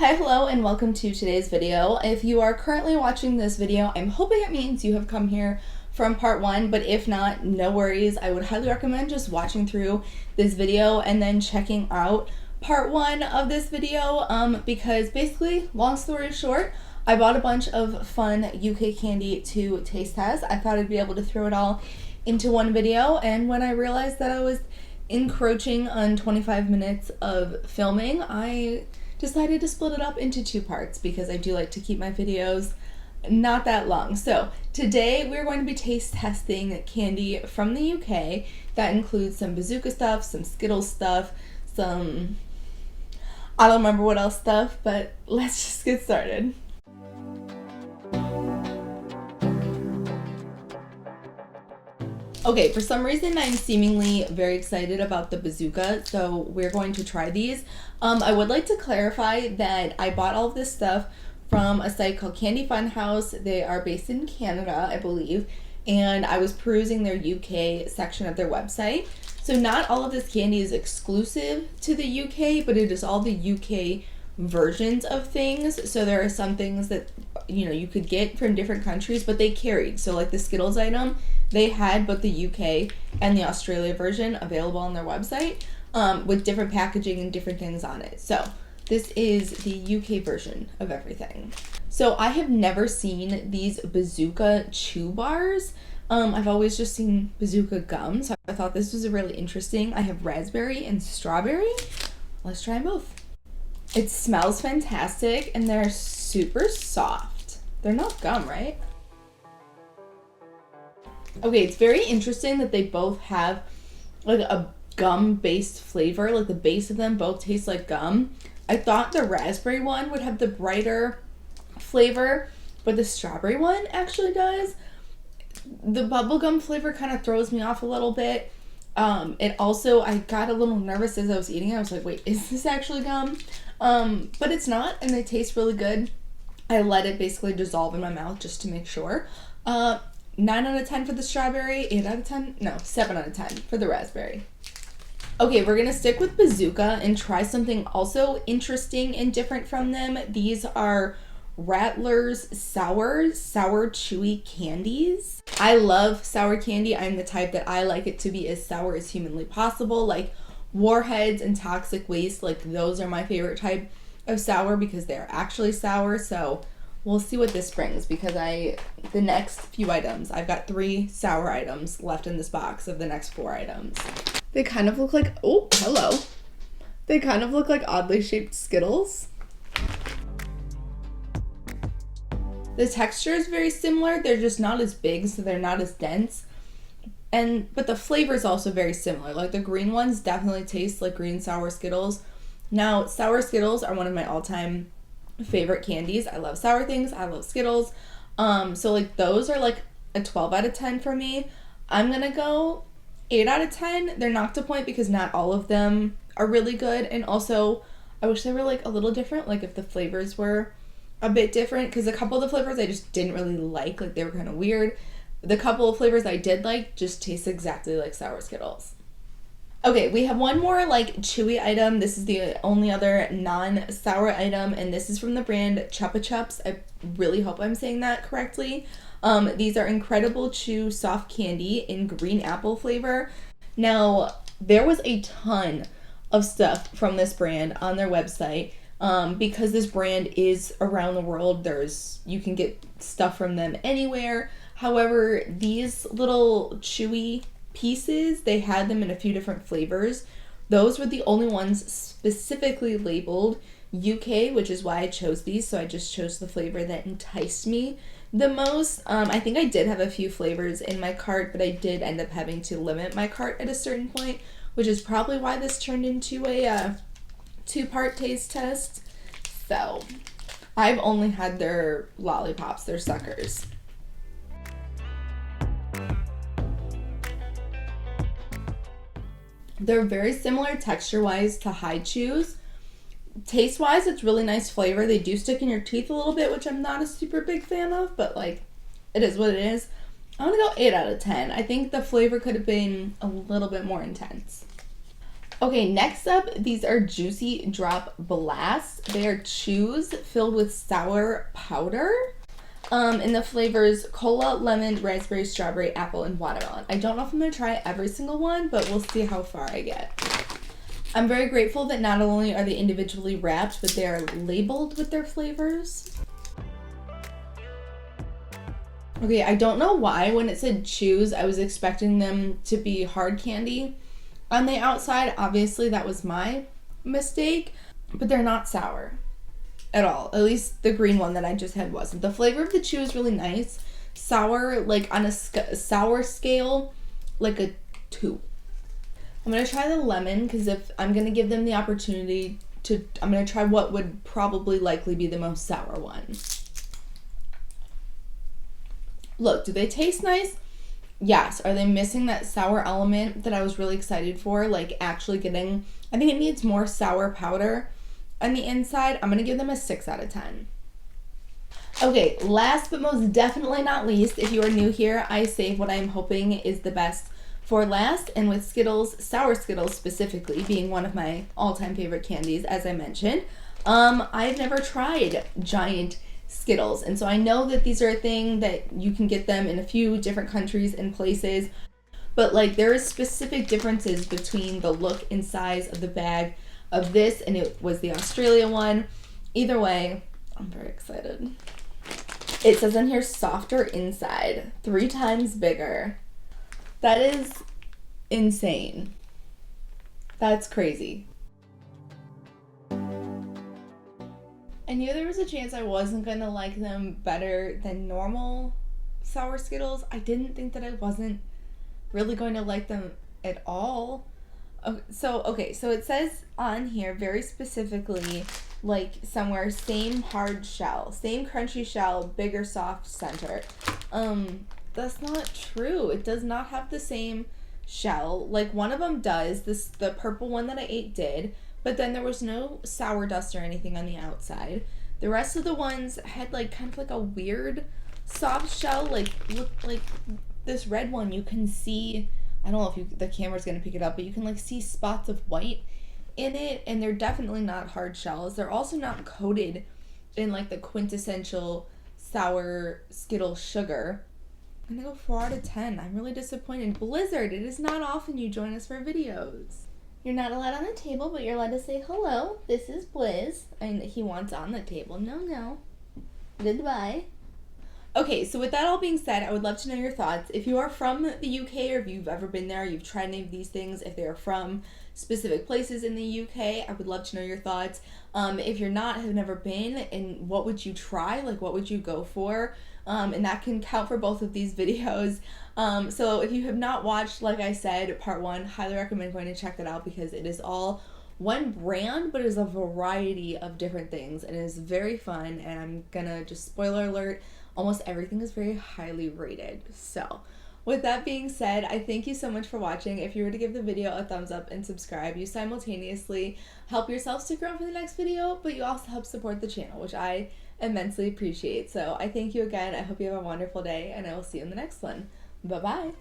Hi, hello, and welcome to today's video. If you are currently watching this video, I'm hoping it means you have come here from part one, but if not, no worries. I would highly recommend just watching through this video and then checking out part one of this video because basically, long story short, I bought a bunch of fun UK candy to taste test. I thought I'd be able to throw it all into one video, and when I realized that I was encroaching on 25 minutes of filming, I decided to split it up into two parts because I do like to keep my videos not that long. So today we're going to be taste testing candy from the UK. That includes some Bazooka stuff, some Skittles stuff, some I don't remember what else stuff, but let's just get started. Okay, for some reason I'm seemingly very excited about the Bazooka, so we're going to try these. I would like to clarify that I bought all of this stuff from a site called Candy Fun House. They are based in Canada, I believe, and I was perusing their UK section of their website. So not all of this candy is exclusive to the UK, but it is all the UK versions of things. So there are some things that you could get from different countries, but they carried. So like the Skittles item, they had both the UK and the Australia version available on their website with different packaging and different things on it. So this is the UK version of everything. So I have never seen these Bazooka chew bars. I've always just seen Bazooka gum, so I thought this was really interesting. I have raspberry and strawberry. Let's try them both. It smells fantastic and they're super soft. They're not gum, right? Okay, it's very interesting that they both have like a gum-based flavor. Like the base of them both taste like gum. I thought the raspberry one would have the brighter flavor, but the strawberry one actually does. The bubblegum flavor kind of throws me off a little bit. It also, I got a little nervous as I was eating it. I was like, wait, is this actually gum? But it's not, and they taste really good. I let it basically dissolve in my mouth just to make sure. 9 out of 10 for the strawberry, 8 out of 10, no, 7 out of 10 for the raspberry. Okay, we're gonna stick with Bazooka and try something also interesting and different from them. These are Rattler's sour chewy candies. I love sour candy. I'm the type that I like it to be as sour as humanly possible. Like Warheads and Toxic Waste, like those are my favorite type of sour because they're actually sour. So we'll see what this brings because the next few items, I've got 3 sour items left in this box of the next 4 items. They kind of look like, oh, hello. They kind of look like oddly shaped Skittles. The texture is very similar. They're just not as big, so they're not as dense. But the flavor is also very similar. Like the green ones definitely taste like green sour Skittles. Now, sour Skittles are one of my all-time favorite candies. I love sour things. I love Skittles. So like those are like a 12 out of 10 for me. I'm gonna go 8 out of 10. They're knocked a point because not all of them are really good. And also, I wish they were like a little different. Like if the flavors were a bit different, because a couple of the flavors I just didn't really like they were kind of weird. The couple of flavors I did like just taste exactly like sour Skittles. Okay, we have one more like chewy item. This is the only other non-sour item, and this is from the brand Chupa Chups. I really hope I'm saying that correctly. These are incredible chew soft candy in green apple flavor. Now, there was a ton of stuff from this brand on their website. Because this brand is around the world, you can get stuff from them anywhere. However, these little chewy pieces, they had them in a few different flavors. Those were the only ones specifically labeled UK, which is why I chose these. So I just chose the flavor that enticed me the most. I think I did have a few flavors in my cart, but I did end up having to limit my cart at a certain point, which is probably why this turned into a 2-part taste test. So I've only had their lollipops, their suckers. They're very similar texture-wise to High Chews. Taste-wise, it's really nice flavor. They do stick in your teeth a little bit, which I'm not a super big fan of, but like, it is what it is. I'm gonna go 8 out of 10. I think the flavor could have been a little bit more intense. Okay, next up, these are Juicy Drop Blast. They are chews filled with sour powder. In the flavors cola, lemon, raspberry, strawberry, apple, and watermelon. I don't know if I'm going to try every single one, but we'll see how far I get. I'm very grateful that not only are they individually wrapped, but they are labeled with their flavors. Okay, I don't know why when it said chews, I was expecting them to be hard candy on the outside. Obviously, that was my mistake, but they're not sour at all. At least the green one that I just had wasn't. The flavor of the chew is really nice. Sour, like on a sour scale, like a 2. I'm going to try the lemon because if I'm going to give them the opportunity to, I'm going to try what would probably likely be the most sour one. Look, do they taste nice? Yes. Are they missing that sour element that I was really excited for? Like actually getting, I think it needs more sour powder on the inside. I'm going to give them a 6 out of 10. Okay, last but most definitely not least, if you are new here, I save what I'm hoping is the best for last. And with Skittles, sour Skittles specifically, being one of my all-time favorite candies, as I mentioned, I've never tried giant Skittles. And so I know that these are a thing that you can get them in a few different countries and places. But like there is specific differences between the look and size of the bag of this, and it was the Australia one. Either way, I'm very excited. It says in here softer inside, 3 times bigger. That is insane. That's crazy. I knew there was a chance I wasn't gonna like them better than normal sour Skittles. I didn't think that I wasn't really going to like them at all. So it says on here very specifically, like somewhere, same hard shell, same crunchy shell, bigger soft center. That's not true. It does not have the same shell. Like one of them does. The purple one that I ate did, but then there was no sour dust or anything on the outside. The rest of the ones had like kind of like a weird soft shell. Like look like this red one, you can see, I don't know if the camera's gonna pick it up, but you can like see spots of white in it, and they're definitely not hard shells. They're also not coated in like the quintessential sour Skittle sugar. I'm gonna go 4 out of 10. I'm really disappointed. Blizzard, it is not often you join us for videos. You're not allowed on the table, but you're allowed to say hello. This is Blizz. And he wants on the table. No. Goodbye. Okay, so with that all being said, I would love to know your thoughts. If you are from the UK or if you've ever been there, you've tried any of these things, if they are from specific places in the UK, I would love to know your thoughts. If you're not, have never been, and what would you try? Like, what would you go for? And that can count for both of these videos. So if you have not watched, like I said, part 1, highly recommend going to check that out because it is all one brand, but it is a variety of different things, and it is very fun. And I'm gonna just spoiler alert, almost everything is very highly rated. So with that being said, I thank you so much for watching. If you were to give the video a thumbs up and subscribe, you simultaneously help yourself stick around for the next video, but you also help support the channel, which I immensely appreciate. So I thank you again. I hope you have a wonderful day, and I will see you in the next one. Bye-bye.